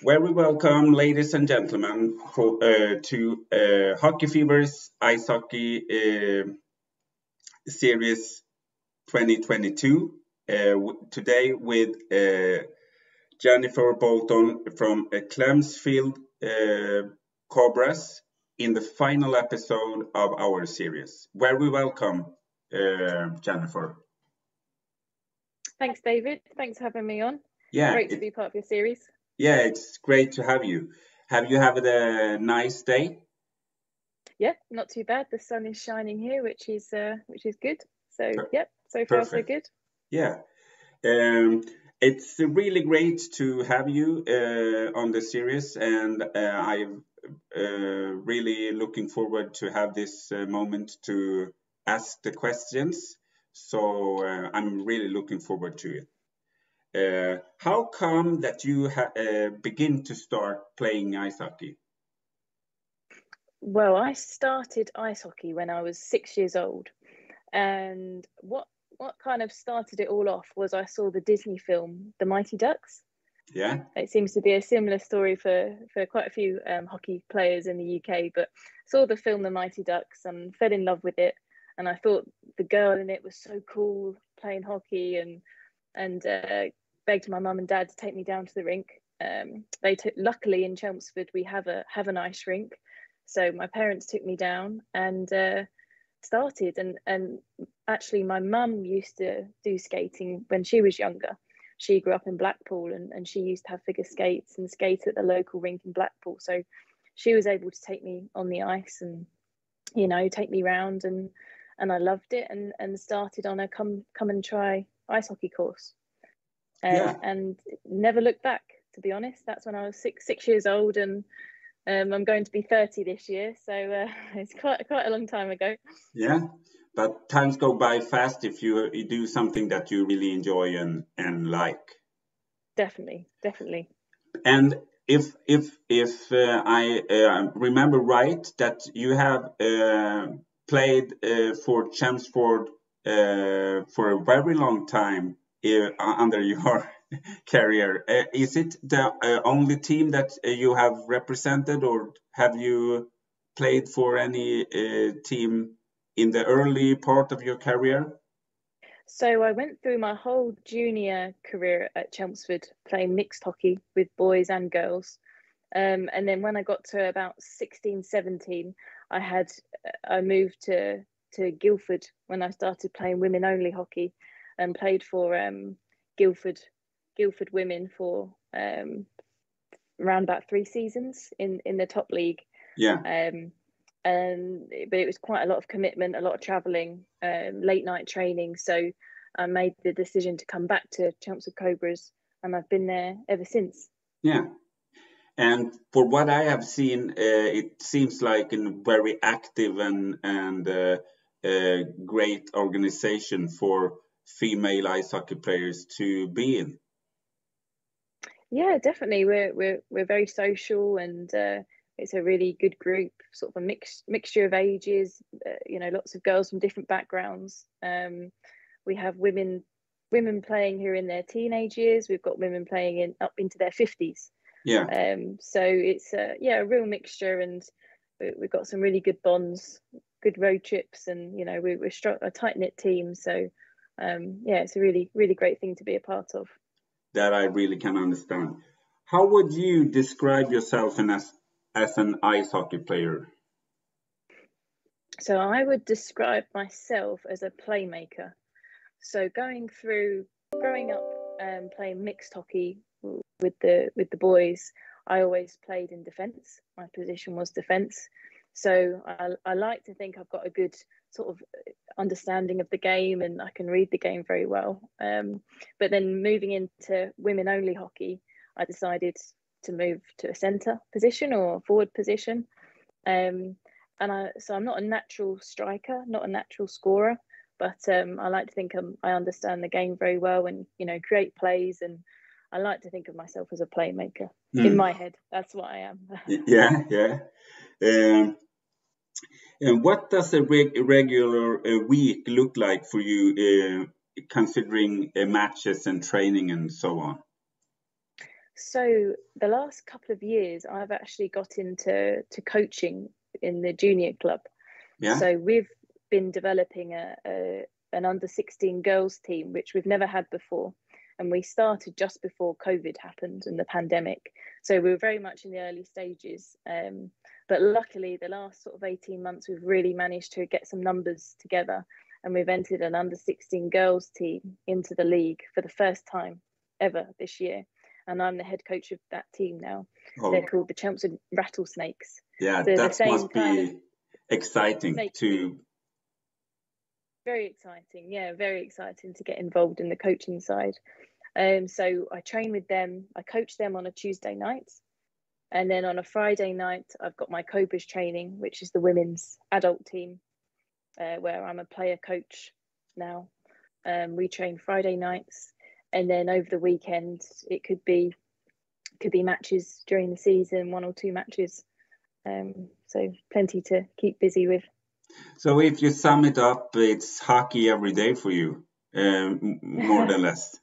Very welcome, ladies and gentlemen, to Hockeyfebers Icehockey Series 2022. Today with Jennifer Bolton from Chlemsford Cobras in the final episode of our series. Very welcome, Jennifer. Thanks, David. Thanks for having me on. Yeah, great to be part of your series. Yeah, it's great to have you. Have you had a nice day? Yeah, not too bad. The sun is shining here, which is good. So yep, so far so good. Yeah, it's really great to have you on the series, and I'm really looking forward to have this moment to ask the questions. So I'm really looking forward to it. How come that you begin to start playing ice hockey? Well, I started ice hockey when I was 6 years old, and what kind of started it all off was I saw the Disney film The Mighty Ducks. Yeah, it seems to be a similar story for quite a few hockey players in the UK. But saw the film The Mighty Ducks and fell in love with it, and I thought the girl in it was so cool playing hockey, and begged my mum and dad to take me down to the rink. Luckily in Chelmsford we have an ice rink, so my parents took me down and started. And actually my mum used to do skating when she was younger. She grew up in Blackpool, and she used to have figure skates and skate at the local rink in Blackpool, so she was able to take me on the ice and take me round, and I loved it, and started on a come and try ice hockey course. And never looked back, to be honest. That's when I was six years old, and I'm going to be 30 this year, so it's quite a long time ago. Yeah, but times go by fast if you do something that you really enjoy and like. Definitely. And if I remember right, that you have played for Chelmsford for a very long time under your career. Is it the only team that you have represented, or have you played for any team in the early part of your career? So I went through my whole junior career at Chelmsford playing mixed hockey with boys and girls. And then when I got to about 16, 17, I moved to Guildford when I started playing women only hockey, and played for Guildford women for around about 3 seasons in the top league. Yeah. But it was quite a lot of commitment, a lot of traveling, late night training. So I made the decision to come back to Chlemsford Cobras, and I've been there ever since. Yeah. And for what I have seen, it seems like a very active and great organization for female ice hockey players to be in. Yeah, definitely. We're very social, and it's a really good group, sort of a mixture of ages. Lots of girls from different backgrounds. We have women playing who are in their teenage years. We've got women playing up into their 50s. Yeah. So it's a real mixture, and we've got some really good bonds, good road trips, and we're a tight knit team. So it's a really, really great thing to be a part of. That I really can understand. How would you describe yourself as an ice hockey player? So I would describe myself as a playmaker. So growing up playing mixed hockey with the boys, I always played in defence. My position was defence. So I like to think I've got a good sort of understanding of the game, and I can read the game very well. But then moving into women only hockey, I decided to move to a centre position or a forward position. So I'm not a natural striker, not a natural scorer, but I like to think I understand the game very well, and create plays, and I like to think of myself as a playmaker. In my head. That's what I am. Yeah. And what does a regular week look like for you, considering matches and training and so on? So the last couple of years, I've actually got into coaching in the junior club. Yeah. So we've been developing an under-16 girls team, which we've never had before. And we started just before COVID happened and the pandemic. So we were very much in the early stages. But luckily, the last sort of 18 months, we've really managed to get some numbers together. And we've entered an under-16 girls team into the league for the first time ever this year. And I'm the head coach of that team now. Oh. They're called the Chlemsford Rattlesnakes. Yeah, so that must be exciting too. Very exciting. Yeah, very exciting to get involved in the coaching side. So I train with them. I coach them on a Tuesday night. And then on a Friday night, I've got my Cobras training, which is the women's adult team, where I'm a player coach now. We train Friday nights. And then over the weekend, it could be matches during the season, 1 or 2 matches. So plenty to keep busy with. So if you sum it up, it's hockey every day for you, more or less.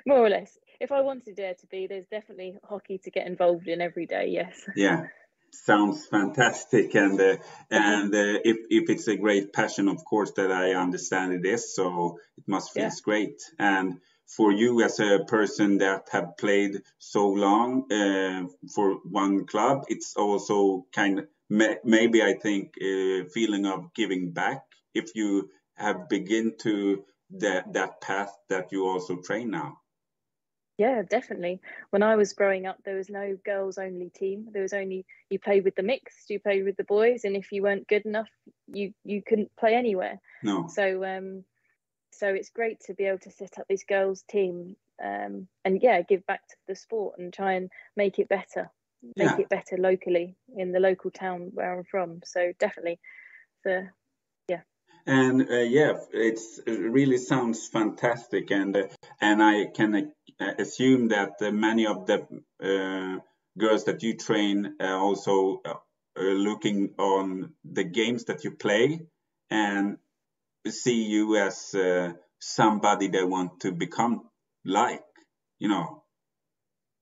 More or less. If I wanted there to be, there's definitely hockey to get involved in every day. Yes. Yeah, sounds fantastic, and if it's a great passion, of course, that I understand it is. So it must feel great. And for you as a person that have played so long for one club, it's also kind of maybe I think feeling of giving back if you have begin to that path that you also train now. Yeah, definitely. When I was growing up, there was no girls only team. There was only, you played with the mixed, you played with the boys, and if you weren't good enough, you couldn't play anywhere. No. So it's great to be able to set up this girls team and give back to the sport and try and make it better. Make it better locally in the local town where I'm from. So definitely And it really sounds fantastic, and I can assume that many of the girls that you train also looking on the games that you play and see you as somebody they want to become like,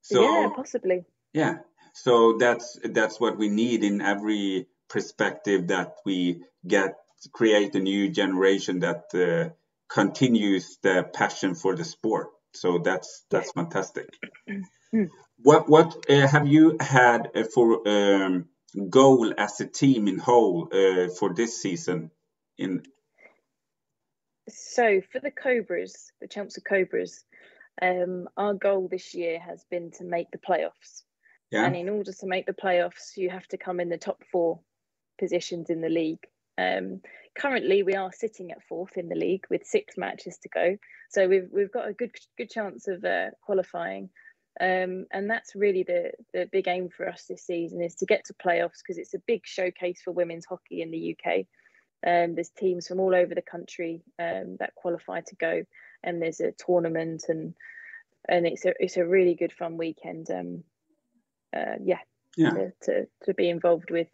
So yeah, possibly. Yeah, so that's what we need in every perspective, that we create a new generation that continues the passion for the sport. So that's fantastic. What have you had for goal as a team in whole for this season? So for the Cobras, the Chlemsford Cobras, our goal this year has been to make the playoffs. Yeah. And in order to make the playoffs, you have to come in the top 4 positions in the league. Currently, we are sitting at 4th in the league with 6 matches to go. So we've got a good chance of qualifying. And that's really the big aim for us this season, is to get to playoffs, because it's a big showcase for women's hockey in the UK. There's teams from all over the country that qualify to go, and there's a tournament, and it's a really good fun weekend. To be involved with.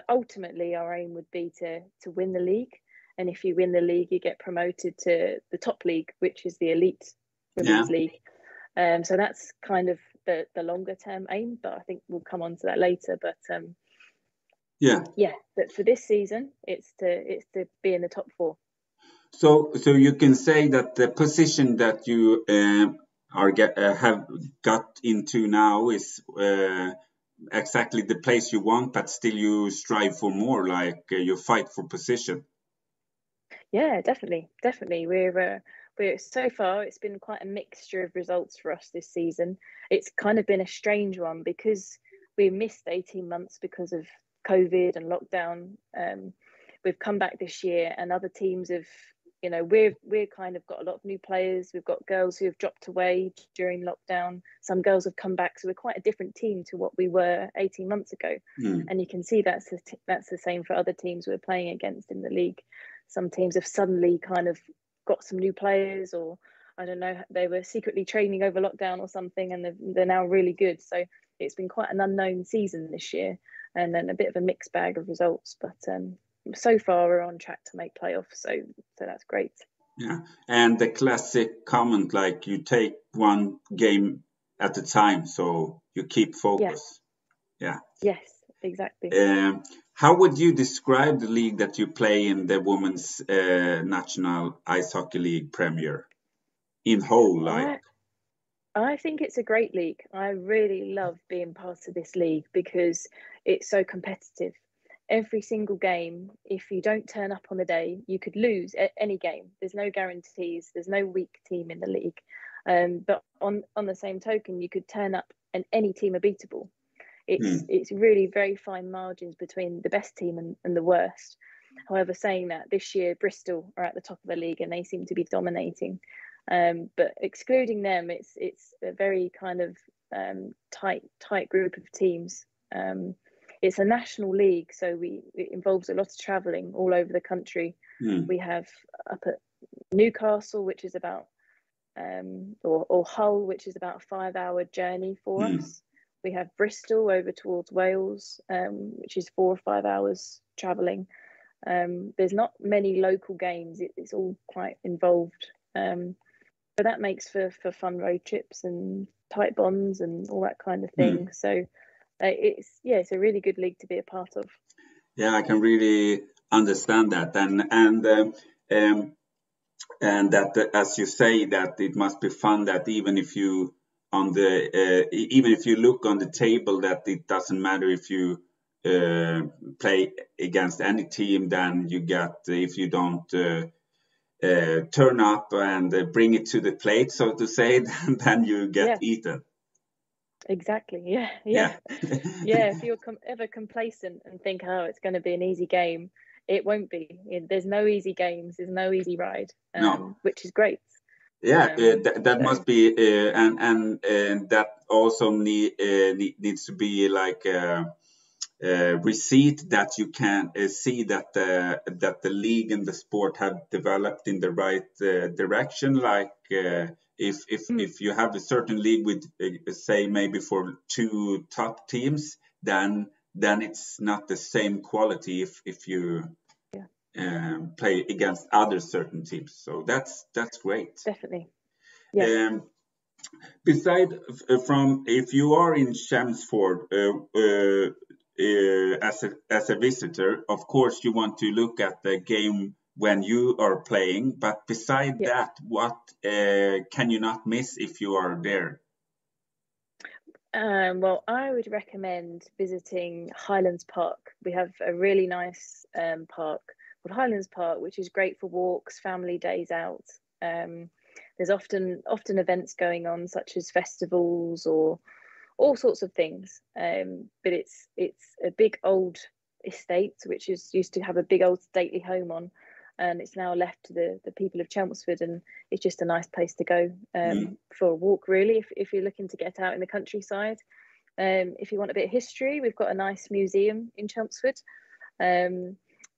Ultimately, our aim would be to win the league, and if you win the league, you get promoted to the top league, which is the elite women's league. So that's kind of the longer term aim, but I think we'll come on to that later. But but for this season, it's to be in the top 4. So you can say that the position that you have got into now is exactly the place you want, but still you strive for more, like you fight for position. Yeah, definitely. We're so far, it's been quite a mixture of results for us this season. It's kind of been a strange one because we missed 18 months because of COVID and lockdown. We've come back this year, and other teams have, we're kind of got a lot of new players. We've got girls who have dropped away during lockdown. Some girls have come back, so we're quite a different team to what we were 18 months ago. And you can see that's the same for other teams we're playing against in the league. Some teams have suddenly kind of got some new players, or I don't know, they were secretly training over lockdown or something, and they're now really good. So it's been quite an unknown season this year, and then a bit of a mixed bag of results. But so far we're on track to make playoffs, so that's great. Yeah, and the classic comment, like you take one game at the time, so you keep Yeah. focus. Yeah. Yes, exactly. How would you describe the league that you play in, the Women's National Ice Hockey League Premier, in whole, like? I think it's a great league. I really love being part of this league because it's so competitive. Every single game, if you don't turn up on the day, you could lose any game. There's no guarantees. There's no weak team in the league. But on the same token, you could turn up and any team are beatable. It's really very fine margins between the best team and the worst. However, saying that, this year Bristol are at the top of the league and they seem to be dominating. But excluding them, it's a very kind of tight group of teams. It's a national league, so it involves a lot of travelling all over the country. We have up at Newcastle, which is about or Hull, which is about a 5-hour journey for us. We have Bristol over towards Wales, which is 4 or 5 hours travelling. There's not many local games. It's all quite involved. So that makes for fun road trips and tight bonds and all that kind of thing. So it's a really good league to be a part of. Yeah, I can really understand that, and that, as you say, that it must be fun. That even if you even if you look on the table, that it doesn't matter if you play against any team, then you get, if you don't turn up and bring it to the plate, so to say, then you get eaten. Exactly. Yeah. If you're ever complacent and think, oh, it's going to be an easy game, it won't be. There's no easy games. There's no easy ride, which is great. Yeah, that must be, and that also needs to be like a receipt that you can see that the league and the sport have developed in the right direction. Like if you have a certain league with say maybe for 2 top teams, then it's not the same quality if you play against other certain teams. So that's great. Definitely. Yeah. Beside from, if you are in Chelmsford as a visitor, of course you want to look at the game when you are playing. But beside that, what can you not miss if you are there? Well, I would recommend visiting Highlands Park. We have a really nice park called Highlands Park, which is great for walks, family days out. There's often events going on, such as festivals or all sorts of things. But it's a big old estate, which used to have a big old stately home on, and it's now left to the people of Chelmsford, and it's just a nice place to go for a walk, really, if you're looking to get out in the countryside. If you want a bit of history, we've got a nice museum in Chelmsford.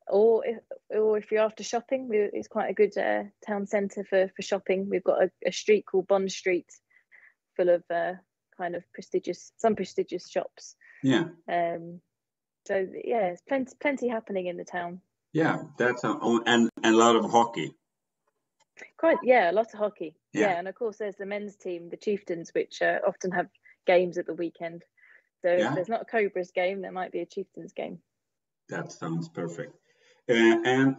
Or if you're after shopping, it's quite a good town centre for shopping. We've got a street called Bond Street, full of kind of prestigious shops. Yeah. So yeah, there's plenty happening in the town. Yeah, that's and a lot of hockey. A lot of hockey. Yeah, and of course there's the men's team, the Chieftains, which often have games at the weekend. So if there's not a Cobras game, there might be a Chieftains game. That sounds perfect. And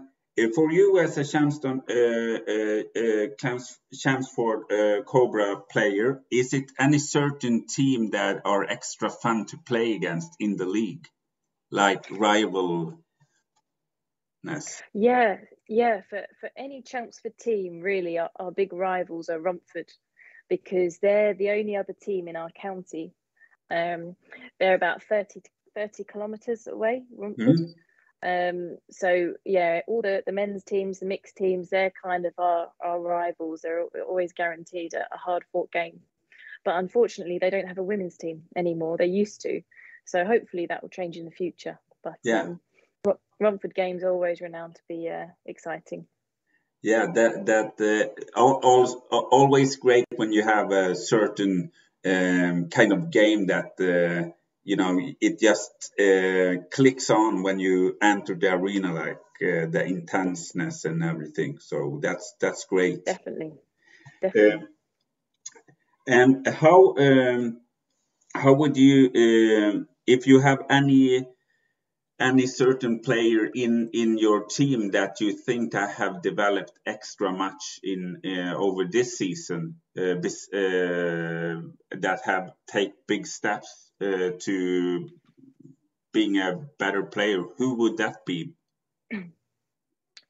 for you as a Chelmsford Cobra player, is it any certain team that are extra fun to play against in the league, like rivalness? Yeah. For any Chelmsford team, really, our big rivals are Romford, because they're the only other team in our county. They're about 30 kilometres away, Romford. So yeah, all the men's teams, the mixed teams, they're kind of our rivals. They're always guaranteed a hard-fought game. But unfortunately, they don't have a women's team anymore. They used to. So hopefully that will change in the future. But Romford games are always renowned to be exciting. Yeah, always great when you have a certain kind of game that it just clicks on when you enter the arena, like the intenseness and everything. So that's great. Definitely. And how would you, if you have any certain player in your team that you think that have developed extra much in over this season, that have take big steps to being a better player, who would that be?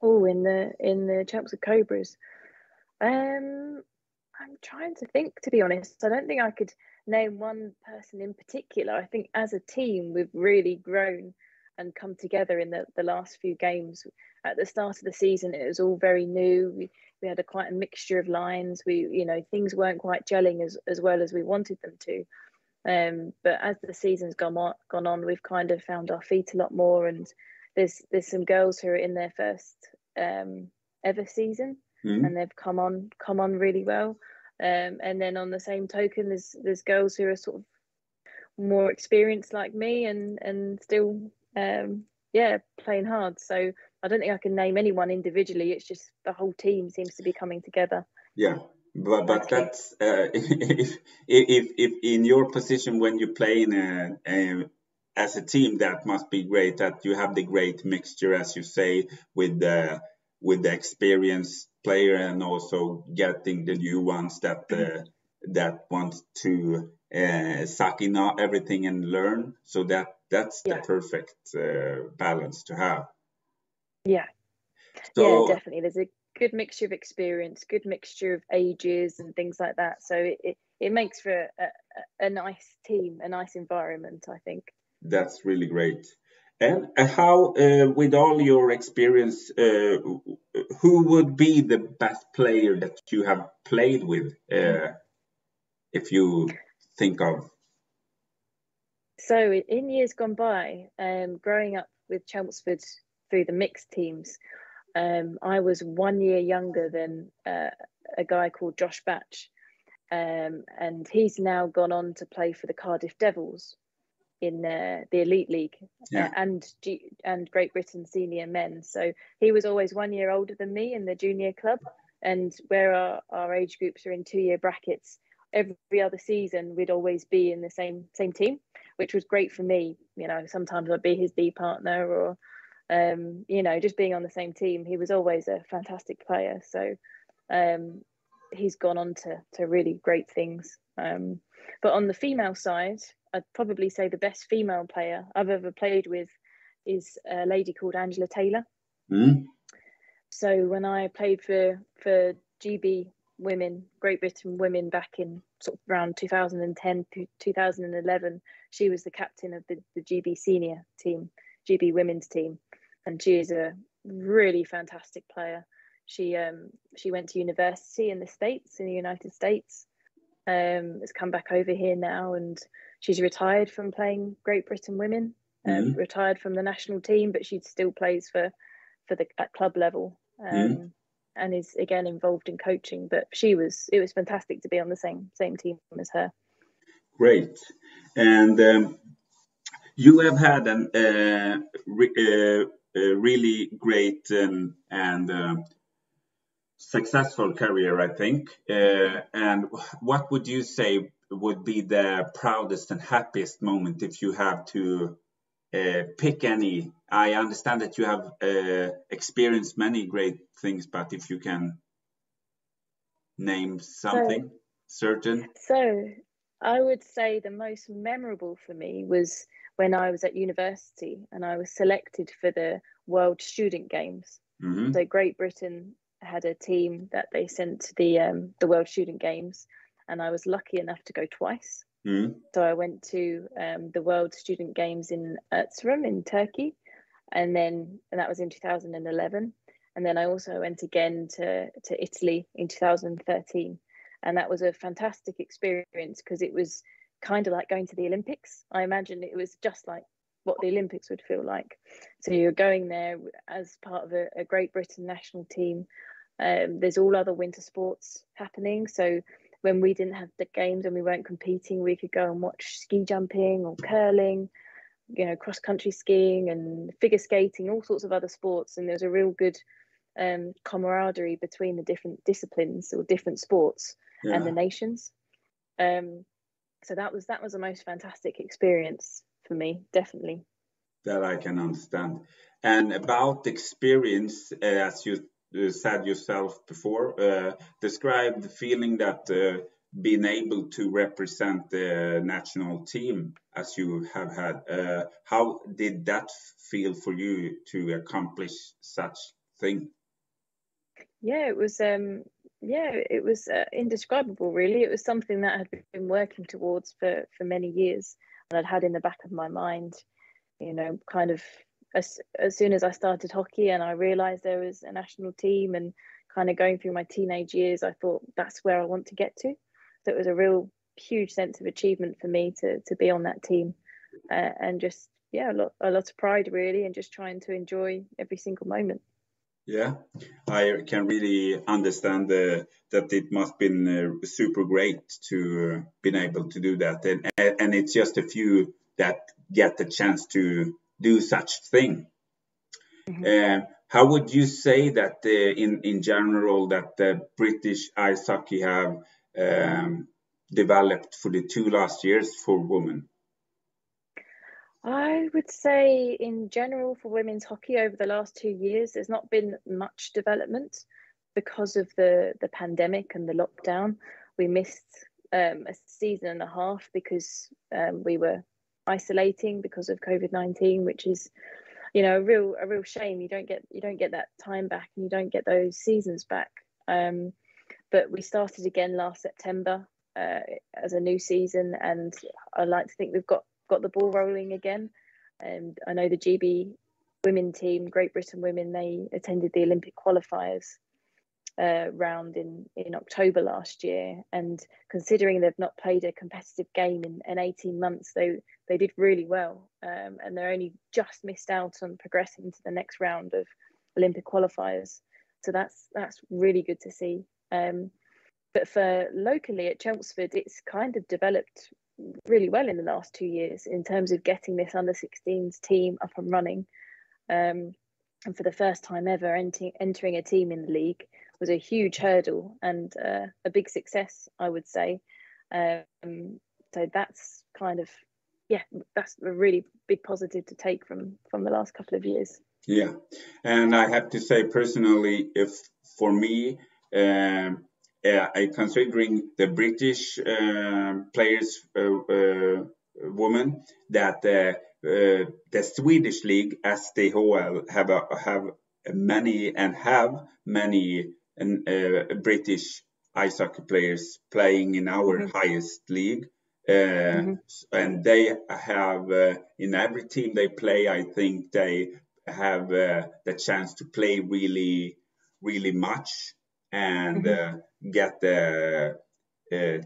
Oh, in the Chelsea Cobras. I'm trying to think, to be honest. I don't think I could name one person in particular. I think as a team, we've really grown and come together in the last few games. At the start of the season, it was all very new. We had quite a mixture of lines. Things weren't quite gelling as well as we wanted them to. But as the season's gone on, we've kind of found our feet a lot more. And there's some girls who are in their first ever season, and they've come on really well. And then on the same token, there's girls who are sort of more experienced like me and still playing hard. So I don't think I can name anyone individually. It's just the whole team seems to be coming together. Yeah, but that's if in your position when you play as a team, that must be great that you have the great mixture, as you say, with the experienced player and also getting the new ones that want to suck in everything and learn. So that's the perfect balance to have. Yeah. So, yeah, definitely. There's a good mixture of experience, good mixture of ages and things like that. So it makes for a nice team, a nice environment, I think. That's really great. And how, with all your experience, who would be the best player that you have played with, if you think of? So in years gone by, growing up with Chelmsford through the mixed teams, I was 1 year younger than a guy called Josh Batch, and he's now gone on to play for the Cardiff Devils in the Elite League and Great Britain Senior Men. So he was always 1 year older than me in the junior club, and where our age groups are in 2 year brackets, every other season we'd always be in the same team, which was great for me. Sometimes I'd be his B partner or just being on the same team. He was always a fantastic player. So he's gone on to really great things. But on the female side, I'd probably say the best female player I've ever played with is a lady called Angela Taylor. So when I played for GB women, Great Britain women, back in sort of around 2010 to 2011, she was the captain of the GB senior team, GB women's team. And she is a really fantastic player. She went to university in the United States. Has come back over here now, and she's retired from playing Great Britain women, retired from the national team, but she still plays for at club level, and is again involved in coaching. But it was fantastic to be on the same team as her. Great. And you have had a really great and successful career, I think. And what would you say would be the proudest and happiest moment if you have to pick any? I understand that you have experienced many great things, but if you can name something certain. So I would say the most memorable for me was when I was at university and I was selected for the World Student Games. So Great Britain had a team that they sent to the World Student Games, and I was lucky enough to go twice. So I went to the World Student Games in Erzurum in Turkey, and that was in 2011. And then I also went again to Italy in 2013. And that was a fantastic experience because it was kind of like going to the Olympics. I imagine it was just like what the Olympics would feel like. So you're going there as part of a Great Britain national team. There's all other winter sports happening. So when we didn't have the games and we weren't competing, we could go and watch ski jumping or curling, cross country skiing and figure skating, all sorts of other sports. And there's a real good camaraderie between the different disciplines or different sports and the nations. So that was the most fantastic experience for me, definitely. That I can understand. And about experience, as you said yourself before, describe the feeling that being able to represent the national team as you have had. How did that feel for you to accomplish such thing? Yeah, it was indescribable, really. It was something that I had been working towards for many years, and I'd had in the back of my mind, kind of as soon as I started hockey and I realized there was a national team, and kind of going through my teenage years, I thought that's where I want to get to. So it was a real huge sense of achievement for me to be on that team, and just a lot of pride, really, and just trying to enjoy every single moment. Yeah, I can really understand that it must have been super great to been able to do that, and it's just a few that get the chance to do such thing. Mhm. How would you say that in general that the British ice hockey have developed for the 2 last years for women? I would say, in general, for women's hockey over the last 2 years, there's not been much development because of the pandemic and the lockdown. We missed a season and a half because we were isolating because of COVID-19, which is, a real shame. You don't get that time back, and you don't get those seasons back. But we started again last September as a new season, and I like to think we've got the ball rolling again. And I know the GB women team, Great Britain women, they attended the Olympic qualifiers round in October last year, and considering they've not played a competitive game in 18 months, they did really well, and they're only just missed out on progressing to the next round of Olympic qualifiers. So that's really good to see. But for locally at Chelmsford, it's kind of developed really well in the last 2 years in terms of getting this under 16s team up and running. And for the first time ever, entering a team in the league was a huge hurdle and a big success, I would say. So that's kind of, that's a really big positive to take from the last couple of years. Yeah, and I have to say personally, if for me, considering the British players, women, that the Swedish league, SDHL, have many British ice hockey players playing in our highest league. Uh, and they have in every team they play, I think they have the chance to play really, really much and get the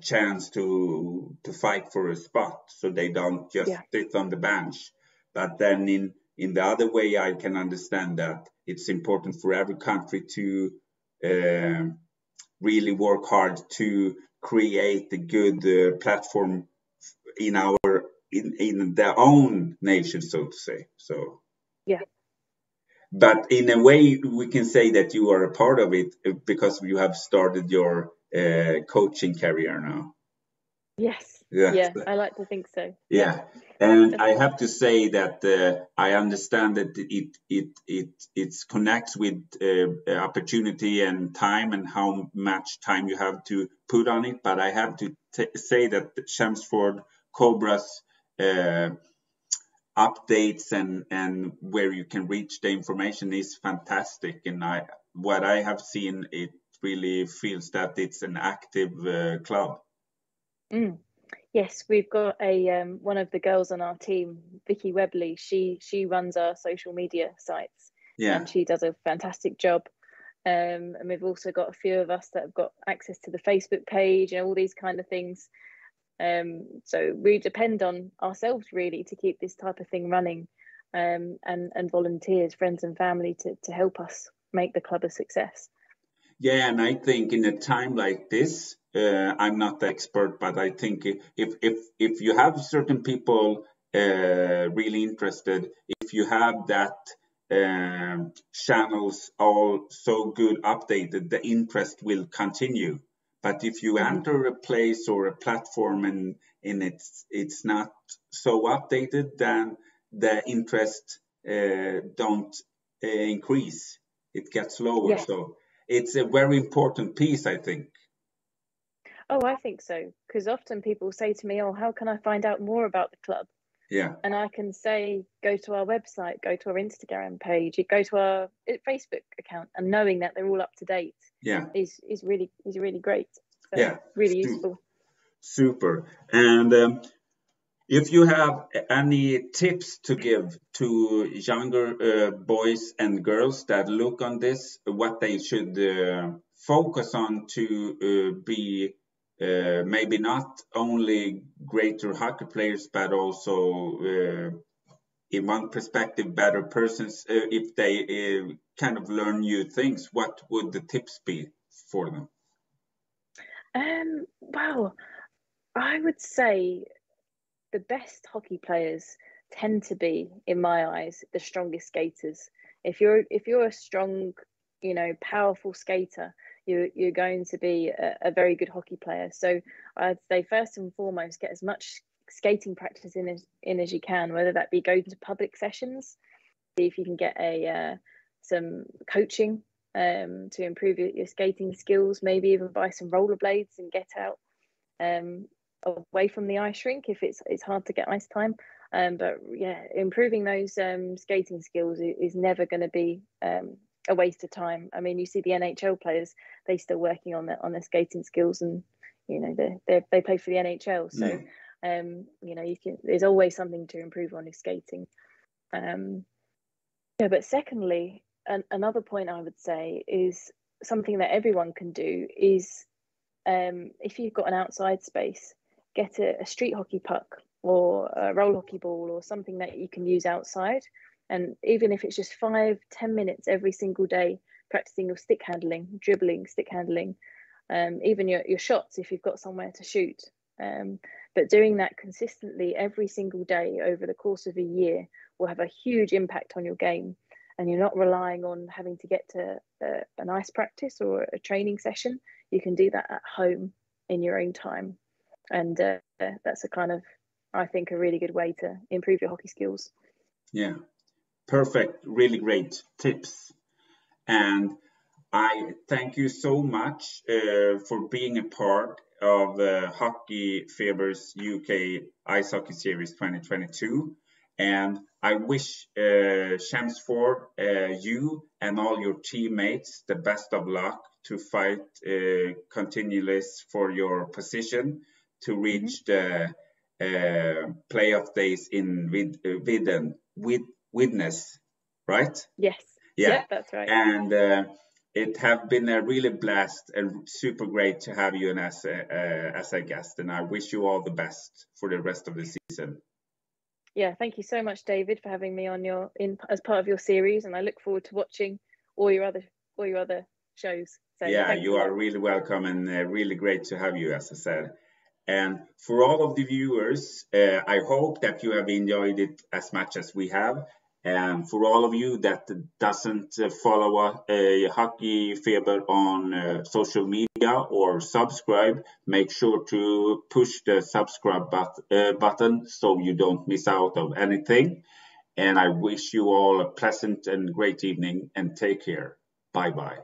chance to fight for a spot, so they don't just Yeah. sit on the bench. But then in the other way, I can understand that it's important for every country to really work hard to create a good platform in in their own nation, so to say. So. Yeah. But in a way, we can say that you are a part of it because you have started your coaching career now. Yes. Yeah, Yeah. I like to think so. Yeah. yeah. And I Definitely. have to say that I understand that it connects with opportunity and time and how much time you have to put on it. But I have to say that the Chelmsford Cobras updates and where you can reach the information is fantastic, and what I have seen, it really feels that it's an active club. Mm. Yes, we've got a one of the girls on our team, Vicky Webley. She runs our social media sites, Yeah, and she does a fantastic job. And we've also got a few of us that have got access to the Facebook page and all these kind of things. So we depend on ourselves really to keep this type of thing running, and volunteers, friends and family to help us make the club a success. yeah, and I think in a time like this, I'm not the expert, but I think if you have certain people really interested, if you have that channels all so good updated, the interest will continue. But if you enter a place or a platform and it's not so updated, then the interest don't increase. It gets lower. Yes. So it's a very important piece, I think. Oh, I think so. Because often people say to me, "Oh, how can I find out more about the club?" Yeah. And I can say, go to our website, go to our Instagram page, go to our Facebook account, and knowing that they're all up to date Yeah. is really great. So Yeah. really useful. Super. And if you have any tips to give to younger boys and girls that look on this, what they should focus on to be maybe not only greater hockey players, but also, in one perspective, better persons, if they kind of learn new things, what would the tips be for them? Well, I would say the best hockey players tend to be, in my eyes, the strongest skaters. If you're a strong, powerful skater, you're going to be a very good hockey player. So I'd say first and foremost, get as much skating practice in as you can, whether that be go to public sessions, see if you can get some coaching to improve your skating skills, maybe even buy some rollerblades and get out away from the ice rink if it's hard to get ice time. But yeah, improving those skating skills is never going to be a waste of time. I mean, you see the NHL players; they're still working on their skating skills, and they play for the NHL. So there's always something to improve on your skating. But secondly, another point I would say is something that everyone can do is if you've got an outside space, get a street hockey puck or a roll hockey ball or something that you can use outside. And even if it's just 5-10 minutes every single day, practicing your stick handling, dribbling, stick handling, even your shots if you've got somewhere to shoot. But doing that consistently every single day over the course of a year will have a huge impact on your game. And you're not relying on having to get to an ice practice or a training session. You can do that at home in your own time. And that's I think, a really good way to improve your hockey skills. Yeah, perfect. Really great tips. And I thank you so much for being a part of Hockeyfebers UK Icehockey Series 2022. And I wish Chelmsford, you and all your teammates the best of luck to fight continuous for your position to reach the playoff days in Widnes, right? Yes. Yeah, Yep, that's right. and it have been a really blast and super great to have you as a guest. And I wish you all the best for the rest of the season. Yeah, thank you so much, David, for having me on as part of your series, and I look forward to watching all your other shows. So yeah, you are really welcome, and really great to have you, as I said. And for all of the viewers, I hope that you have enjoyed it as much as we have. And for all of you that doesn't follow Hockeyfeber on social media or subscribe, make sure to push the subscribe button so you don't miss out of anything. And I wish you all a pleasant and great evening, and take care. Bye-bye.